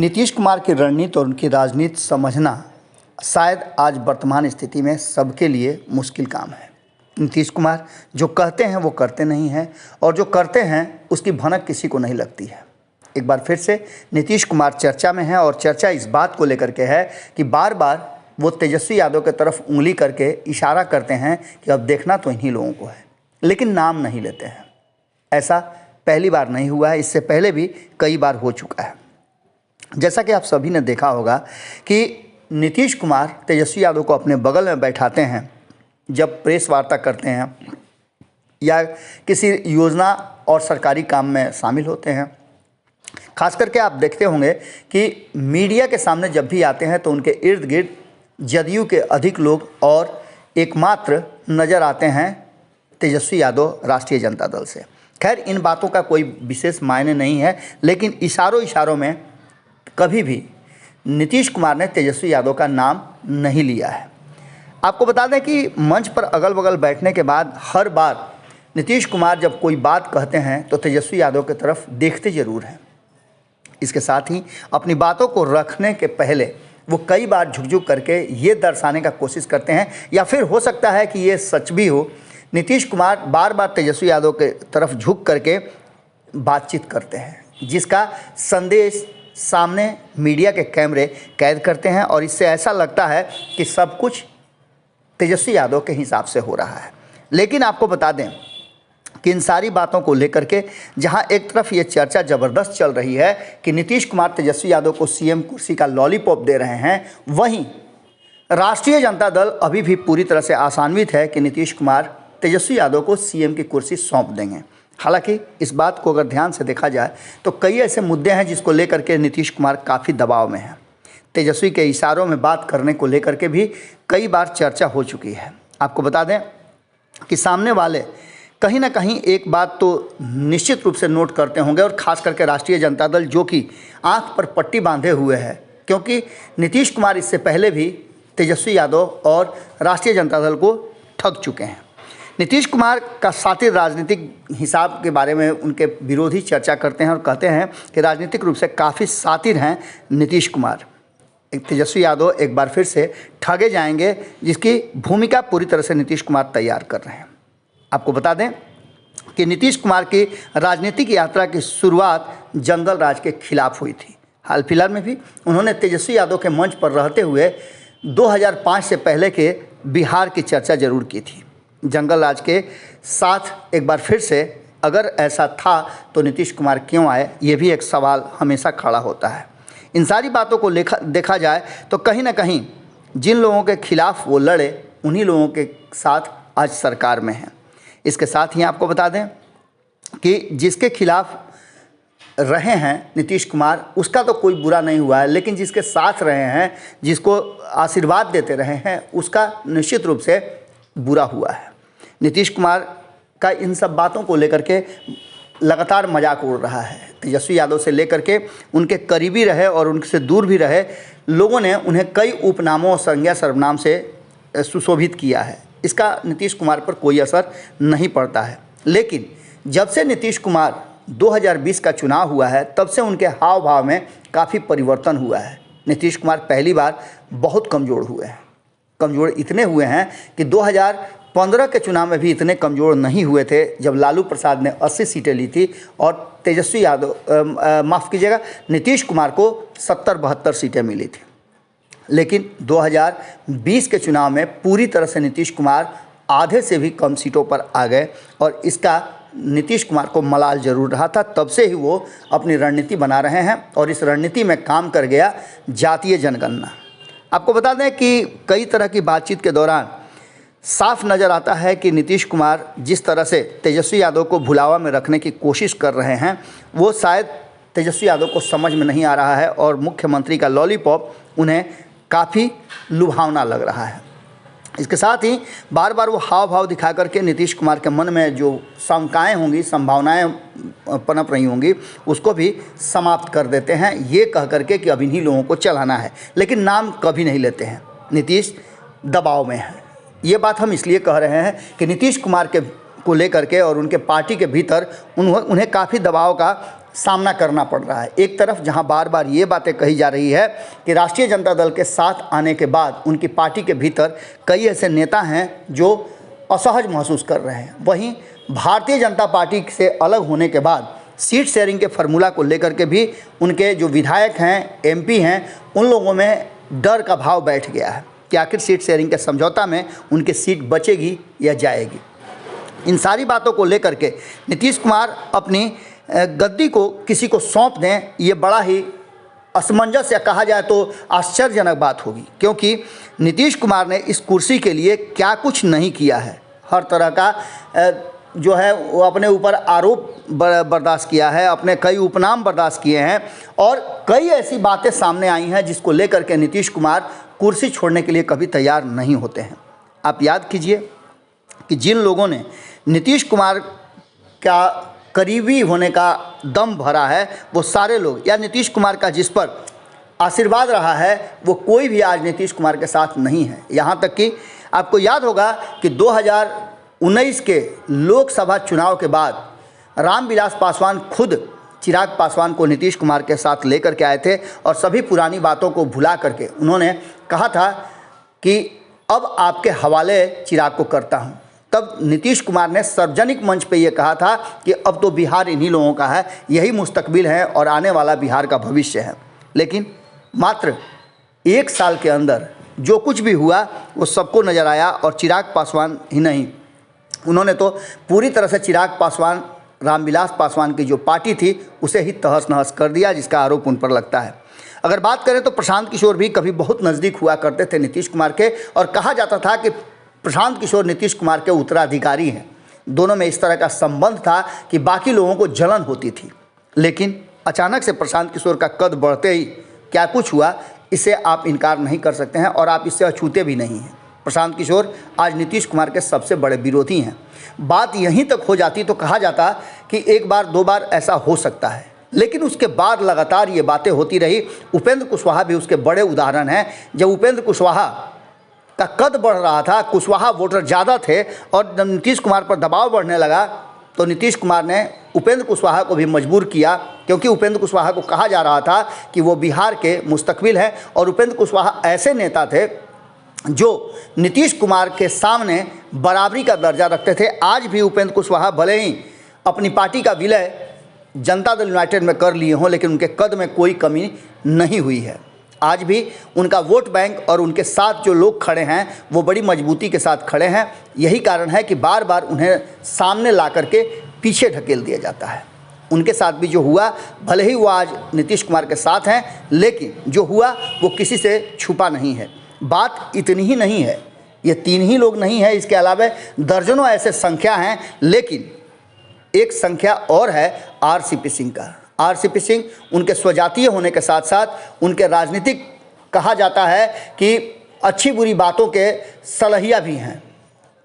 नीतीश कुमार की रणनीति और उनकी राजनीति समझना शायद आज वर्तमान स्थिति में सबके लिए मुश्किल काम है। नीतीश कुमार जो कहते हैं वो करते नहीं हैं और जो करते हैं उसकी भनक किसी को नहीं लगती है। एक बार फिर से नीतीश कुमार चर्चा में है और चर्चा इस बात को लेकर के है कि बार बार वो तेजस्वी यादव की तरफ उंगली करके इशारा करते हैं कि अब देखना तो इन्हीं लोगों को है, लेकिन नाम नहीं लेते हैं। ऐसा पहली बार नहीं हुआ है, इससे पहले भी कई बार हो चुका है। जैसा कि आप सभी ने देखा होगा कि नीतीश कुमार तेजस्वी यादव को अपने बगल में बैठाते हैं जब प्रेस वार्ता करते हैं या किसी योजना और सरकारी काम में शामिल होते हैं। खास करके आप देखते होंगे कि मीडिया के सामने जब भी आते हैं तो उनके इर्द गिर्द जदयू के अधिक लोग और एकमात्र नज़र आते हैं तेजस्वी यादव राष्ट्रीय जनता दल से। खैर, इन बातों का कोई विशेष मायने नहीं है, लेकिन इशारों में कभी भी नीतीश कुमार ने तेजस्वी यादव का नाम नहीं लिया है। आपको बता दें कि मंच पर अगल बगल बैठने के बाद हर बार नीतीश कुमार जब कोई बात कहते हैं तो तेजस्वी यादव की तरफ देखते ज़रूर हैं। इसके साथ ही अपनी बातों को रखने के पहले वो कई बार झुक करके ये दर्शाने का कोशिश करते हैं, या फिर हो सकता है कि ये सच भी हो, नीतीश कुमार बार बार तेजस्वी यादव के तरफ झुक करके बातचीत करते हैं, जिसका संदेश सामने मीडिया के कैमरे कैद करते हैं और इससे ऐसा लगता है कि सब कुछ तेजस्वी यादव के हिसाब से हो रहा है। लेकिन आपको बता दें कि इन सारी बातों को लेकर के जहां एक तरफ ये चर्चा ज़बरदस्त चल रही है कि नीतीश कुमार तेजस्वी यादव को सीएम कुर्सी का लॉलीपॉप दे रहे हैं, वहीं राष्ट्रीय जनता दल अभी भी पूरी तरह से आशान्वित है कि नीतीश कुमार तेजस्वी यादव को सीएम की कुर्सी सौंप देंगे। हालांकि इस बात को अगर ध्यान से देखा जाए तो कई ऐसे मुद्दे हैं जिसको लेकर के नीतीश कुमार काफ़ी दबाव में हैं। तेजस्वी के इशारों में बात करने को लेकर के भी कई बार चर्चा हो चुकी है। आपको बता दें कि सामने वाले कहीं ना कहीं एक बात तो निश्चित रूप से नोट करते होंगे, और ख़ास करके राष्ट्रीय जनता दल जो कि आंख पर पट्टी बांधे हुए है, क्योंकि नीतीश कुमार इससे पहले भी तेजस्वी यादव और राष्ट्रीय जनता दल को ठग चुके हैं। नीतीश कुमार का सातिर राजनीतिक हिसाब के बारे में उनके विरोधी चर्चा करते हैं और कहते हैं कि राजनीतिक रूप से काफ़ी सातिर हैं नीतीश कुमार। तेजस्वी यादव एक बार फिर से ठगे जाएंगे, जिसकी भूमिका पूरी तरह से नीतीश कुमार तैयार कर रहे हैं। आपको बता दें कि नीतीश कुमार की राजनीतिक यात्रा की शुरुआत जंगल राज के खिलाफ हुई थी। हाल फिलहाल में भी उन्होंने तेजस्वी यादव के मंच पर रहते हुए 2005 से पहले के बिहार की चर्चा जरूर की थी। जंगल राज के साथ एक बार फिर से अगर ऐसा था तो नीतीश कुमार क्यों आए, ये भी एक सवाल हमेशा खड़ा होता है। इन सारी बातों को देखा जाए तो कहीं ना कहीं जिन लोगों के खिलाफ वो लड़े उन्हीं लोगों के साथ आज सरकार में हैं। इसके साथ ही आपको बता दें कि जिसके खिलाफ रहे हैं नीतीश कुमार, उसका तो कोई बुरा नहीं हुआ है, लेकिन जिसके साथ रहे हैं, जिसको आशीर्वाद देते रहे हैं, उसका निश्चित रूप से बुरा हुआ है। नीतीश कुमार का इन सब बातों को लेकर के लगातार मजाक उड़ रहा है। तेजस्वी यादव से लेकर के उनके करीबी रहे और उनसे दूर भी रहे लोगों ने उन्हें कई उपनामों और संज्ञा सर्वनाम से सुशोभित किया है। इसका नीतीश कुमार पर कोई असर नहीं पड़ता है, लेकिन जब से नीतीश कुमार 2020 का चुनाव हुआ है तब से उनके हाव भाव में काफ़ी परिवर्तन हुआ है। नीतीश कुमार पहली बार बहुत कमज़ोर हुए हैं। कमज़ोर इतने हुए हैं कि 2015 के चुनाव में भी इतने कमज़ोर नहीं हुए थे जब लालू प्रसाद ने 80 सीटें ली थी और तेजस्वी यादव माफ़ कीजिएगा नीतीश कुमार को 70-72 सीटें मिली थी। लेकिन 2020 के चुनाव में पूरी तरह से नीतीश कुमार आधे से भी कम सीटों पर आ गए और इसका नीतीश कुमार को मलाल जरूर रहा था। तब से ही वो अपनी रणनीति बना रहे हैं और इस रणनीति में काम कर गया जातीय जनगणना। आपको बता दें कि कई तरह की बातचीत के दौरान साफ नज़र आता है कि नीतीश कुमार जिस तरह से तेजस्वी यादव को भुलावा में रखने की कोशिश कर रहे हैं वो शायद तेजस्वी यादव को समझ में नहीं आ रहा है और मुख्यमंत्री का लॉलीपॉप उन्हें काफ़ी लुभावना लग रहा है। इसके साथ ही बार बार वो हाव भाव दिखा करके नीतीश कुमार के मन में जो शंकाएँ होंगी, संभावनाएं पनप रही होंगी, उसको भी समाप्त कर देते हैं, ये कह करके कि अब इन्हीं लोगों को चलाना है, लेकिन नाम कभी नहीं लेते हैं। नीतीश दबाव में है। ये बात हम इसलिए कह रहे हैं कि नीतीश कुमार को लेकर के और उनके पार्टी के भीतर उन्हें काफ़ी दबाव का सामना करना पड़ रहा है। एक तरफ जहां बार बार ये बातें कही जा रही है कि राष्ट्रीय जनता दल के साथ आने के बाद उनकी पार्टी के भीतर कई ऐसे नेता हैं जो असहज महसूस कर रहे हैं, वहीं भारतीय जनता पार्टी से अलग होने के बाद सीट शेयरिंग के फार्मूला को लेकर के भी उनके जो विधायक हैं, एमपी हैं, उन लोगों में डर का भाव बैठ गया है कि आखिर सीट शेयरिंग के समझौता में उनकी सीट बचेगी या जाएगी। इन सारी बातों को लेकर के नीतीश कुमार अपनी गद्दी को किसी को सौंप दें, ये बड़ा ही असमंजस या कहा जाए तो आश्चर्यजनक बात होगी, क्योंकि नीतीश कुमार ने इस कुर्सी के लिए क्या कुछ नहीं किया है। हर तरह का जो है वो अपने ऊपर आरोप बर्दाश्त किया है, अपने कई उपनाम बर्दाश्त किए हैं और कई ऐसी बातें सामने आई हैं जिसको लेकर के नीतीश कुमार कुर्सी छोड़ने के लिए कभी तैयार नहीं होते हैं। आप याद कीजिए कि जिन लोगों ने नीतीश कुमार का करीबी होने का दम भरा है वो सारे लोग, या नीतीश कुमार का जिस पर आशीर्वाद रहा है वो कोई भी आज नीतीश कुमार के साथ नहीं है। यहाँ तक कि आपको याद होगा कि 2019 के लोकसभा चुनाव के बाद रामविलास पासवान खुद चिराग पासवान को नीतीश कुमार के साथ लेकर के आए थे और सभी पुरानी बातों को भुला करके उन्होंने कहा था कि अब आपके हवाले चिराग को करता हूं। तब नीतीश कुमार ने सार्वजनिक मंच पे ये कहा था कि अब तो बिहार इन्हीं लोगों का है, यही मुस्तकबिल है और आने वाला बिहार का भविष्य है। लेकिन मात्र 1 साल के अंदर जो कुछ भी हुआ वो सबको नज़र आया और चिराग पासवान ही नहीं, उन्होंने तो पूरी तरह से चिराग पासवान, रामविलास पासवान की जो पार्टी थी उसे ही तहस नहस कर दिया, जिसका आरोप उन पर लगता है। अगर बात करें तो प्रशांत किशोर भी कभी बहुत नज़दीक हुआ करते थे नीतीश कुमार के और कहा जाता था कि प्रशांत किशोर नीतीश कुमार के उत्तराधिकारी हैं। दोनों में इस तरह का संबंध था कि बाकी लोगों को जलन होती थी। लेकिन अचानक से प्रशांत किशोर का कद बढ़ते ही क्या कुछ हुआ, इसे आप इनकार नहीं कर सकते हैं और आप इससे अछूते भी नहीं हैं। प्रशांत किशोर आज नीतीश कुमार के सबसे बड़े विरोधी हैं। बात यहीं तक हो जाती तो कहा जाता कि 1 बार 2 बार ऐसा हो सकता है, लेकिन उसके बाद लगातार ये बातें होती रही। उपेंद्र कुशवाहा भी उसके बड़े उदाहरण हैं। जब उपेंद्र कुशवाहा का कद बढ़ रहा था, कुशवाहा वोटर ज़्यादा थे और जब नीतीश कुमार पर दबाव बढ़ने लगा तो नीतीश कुमार ने उपेंद्र कुशवाहा को भी मजबूर किया, क्योंकि उपेंद्र कुशवाहा को कहा जा रहा था कि वो बिहार के मुस्तकबिल हैं और उपेंद्र कुशवाहा ऐसे नेता थे जो नीतीश कुमार के सामने बराबरी का दर्जा रखते थे। आज भी उपेंद्र कुशवाहा भले ही अपनी पार्टी का विलय जनता दल यूनाइटेड में कर लिए हों, लेकिन उनके कद में कोई कमी नहीं हुई है। आज भी उनका वोट बैंक और उनके साथ जो लोग खड़े हैं वो बड़ी मजबूती के साथ खड़े हैं। यही कारण है कि बार बार उन्हें सामने ला करके पीछे ढकेल दिया जाता है। उनके साथ भी जो हुआ, भले ही वो आज नीतीश कुमार के साथ हैं, लेकिन जो हुआ वो किसी से छुपा नहीं है। बात इतनी ही नहीं है, ये 3 ही लोग नहीं हैं, इसके अलावा दर्जनों ऐसे संख्या हैं। लेकिन एक संख्या और है आरसीपी सिंह का। आरसीपी सिंह उनके स्वजातीय होने के साथ साथ उनके राजनीतिक, कहा जाता है कि अच्छी बुरी बातों के सलहिया भी हैं।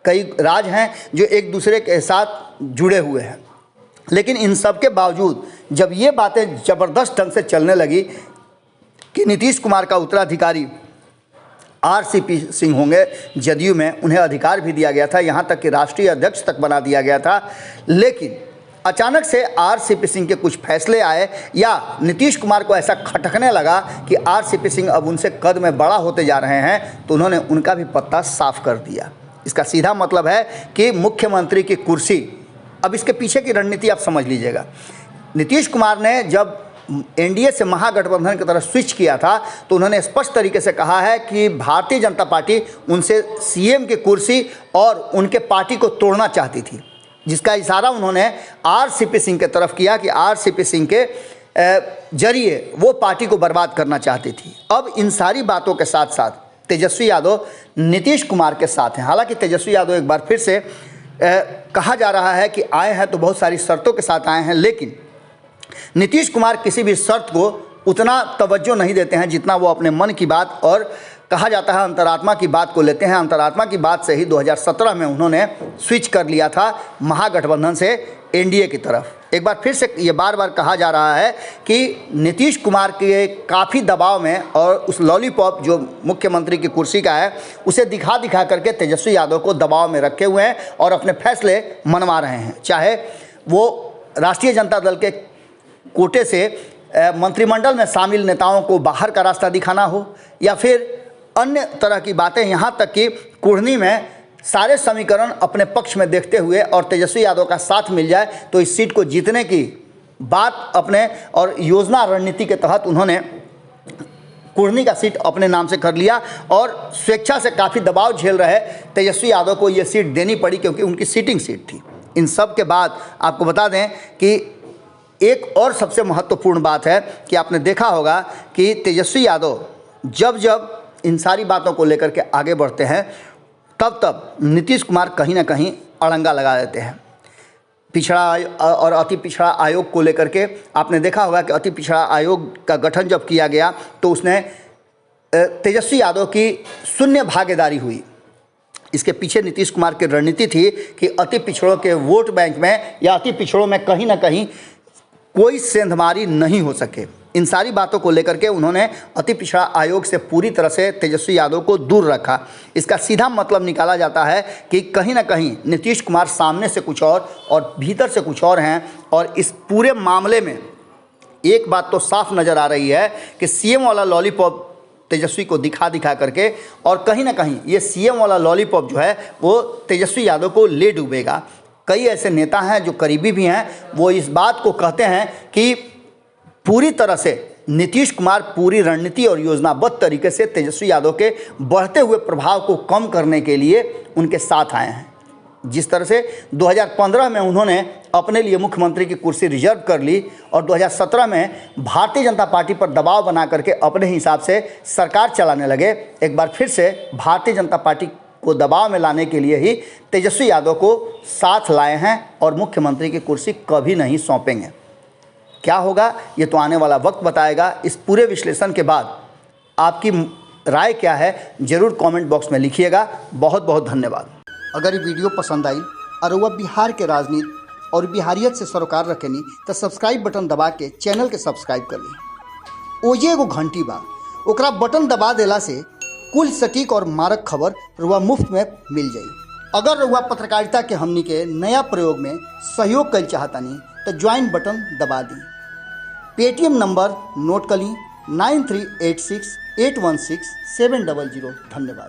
कई राज हैं जो एक दूसरे के साथ जुड़े हुए हैं। लेकिन इन सब के बावजूद जब ये बातें ज़बरदस्त ढंग से चलने लगी कि नीतीश कुमार का उत्तराधिकारी आरसीपी सिंह होंगे, जदयू में उन्हें अधिकार भी दिया गया था, यहाँ तक कि राष्ट्रीय अध्यक्ष तक बना दिया गया था। लेकिन अचानक से आरसीपी सिंह के कुछ फैसले आए या नीतीश कुमार को ऐसा खटकने लगा कि आरसीपी सिंह अब उनसे कद में बड़ा होते जा रहे हैं, तो उन्होंने उनका भी पत्ता साफ कर दिया। इसका सीधा मतलब है कि मुख्यमंत्री की कुर्सी, अब इसके पीछे की रणनीति आप समझ लीजिएगा। नीतीश कुमार ने जब एनडीए से महागठबंधन की तरफ स्विच किया था तो उन्होंने स्पष्ट तरीके से कहा है कि भारतीय जनता पार्टी उनसे सीएम की कुर्सी और उनके पार्टी को तोड़ना चाहती थी, जिसका इशारा उन्होंने आरसीपी सिंह की तरफ किया कि आरसीपी सिंह के जरिए वो पार्टी को बर्बाद करना चाहती थी। अब इन सारी बातों के साथ साथ तेजस्वी यादव नीतीश कुमार के साथ हैं। हालांकि तेजस्वी यादव एक बार फिर से कहा जा रहा है कि आए हैं तो बहुत सारी शर्तों के साथ आए हैं, लेकिन नीतीश कुमार किसी भी शर्त को उतना तवज्जो नहीं देते हैं जितना वो अपने मन की बात और कहा जाता है अंतरात्मा की बात को लेते हैं। अंतरात्मा की बात से ही 2017 में उन्होंने स्विच कर लिया था महागठबंधन से एनडीए की तरफ। एक बार फिर से ये बार बार कहा जा रहा है कि नीतीश कुमार के काफ़ी दबाव में और उस लॉलीपॉप जो मुख्यमंत्री की कुर्सी का है उसे दिखा दिखा करके तेजस्वी यादव को दबाव में रखे हुए हैं और अपने फैसले मनवा रहे हैं। चाहे वो राष्ट्रीय जनता दल के कोटे से मंत्रिमंडल में शामिल नेताओं को बाहर का रास्ता दिखाना हो, या फिर अन्य तरह की बातें, यहाँ तक कि कुढ़नी में सारे समीकरण अपने पक्ष में देखते हुए और तेजस्वी यादव का साथ मिल जाए तो इस सीट को जीतने की बात अपने और योजना रणनीति के तहत उन्होंने कुढ़नी का सीट अपने नाम से कर लिया और स्वेच्छा से काफ़ी दबाव झेल रहे तेजस्वी यादव को ये सीट देनी पड़ी क्योंकि उनकी सीटिंग सीट थी। इन सब के बाद आपको बता दें कि एक और सबसे महत्वपूर्ण बात है कि आपने देखा होगा कि तेजस्वी यादव जब जब इन सारी बातों को लेकर के आगे बढ़ते हैं तब तब नीतीश कुमार कहीं ना कहीं अड़ंगा लगा देते हैं। पिछड़ा और अति पिछड़ा आयोग को लेकर के आपने देखा होगा कि अति पिछड़ा आयोग का गठन जब किया गया तो उसने तेजस्वी यादव की शून्य भागीदारी हुई। इसके पीछे नीतीश कुमार की रणनीति थी कि अति पिछड़ों के वोट बैंक में या अति पिछड़ों में कहीं ना कहीं कोई सेंधमारी नहीं हो सके। इन सारी बातों को लेकर के उन्होंने अति पिछड़ा आयोग से पूरी तरह से तेजस्वी यादव को दूर रखा। इसका सीधा मतलब निकाला जाता है कि कहीं ना कहीं नीतीश कुमार सामने से कुछ और भीतर से कुछ और हैं। और इस पूरे मामले में एक बात तो साफ नज़र आ रही है कि सीएम वाला लॉलीपॉप तेजस्वी को दिखा करके और कहीं ना कहीं ये सीएम वाला लॉलीपॉप जो है वो तेजस्वी यादव को ले डूबेगा। कई ऐसे नेता हैं जो करीबी भी हैं, वो इस बात को कहते हैं कि पूरी तरह से नीतीश कुमार पूरी रणनीति और योजनाबद्ध तरीके से तेजस्वी यादव के बढ़ते हुए प्रभाव को कम करने के लिए उनके साथ आए हैं। जिस तरह से 2015 में उन्होंने अपने लिए मुख्यमंत्री की कुर्सी रिजर्व कर ली और 2017 में भारतीय जनता पार्टी पर दबाव बना करके अपने हिसाब से सरकार चलाने लगे, एक बार फिर से भारतीय जनता पार्टी को दबाव में लाने के लिए ही तेजस्वी यादव को साथ लाए हैं और मुख्यमंत्री की कुर्सी कभी नहीं सौंपेंगे। क्या होगा ये तो आने वाला वक्त बताएगा। इस पूरे विश्लेषण के बाद आपकी राय क्या है ज़रूर कमेंट बॉक्स में लिखिएगा। बहुत बहुत धन्यवाद। अगर ये वीडियो पसंद आई और वह बिहार के राजनीति और बिहारियत से सरोकार रखेनी तो सब्सक्राइब बटन दबा के चैनल के सब्सक्राइब कर ली। ओजे एगो घंटी बा, ओकरा बटन दबा देला से कुल सटीक और मारक खबर रुआ मुफ्त में मिल जाई। अगर रुआ पत्रकारिता के हमनी के नया प्रयोग में सहयोग कर चाहतानी तो ज्वाइन बटन दबा दी। पेटीएम नंबर नोट कर ली 9386816700। धन्यवाद।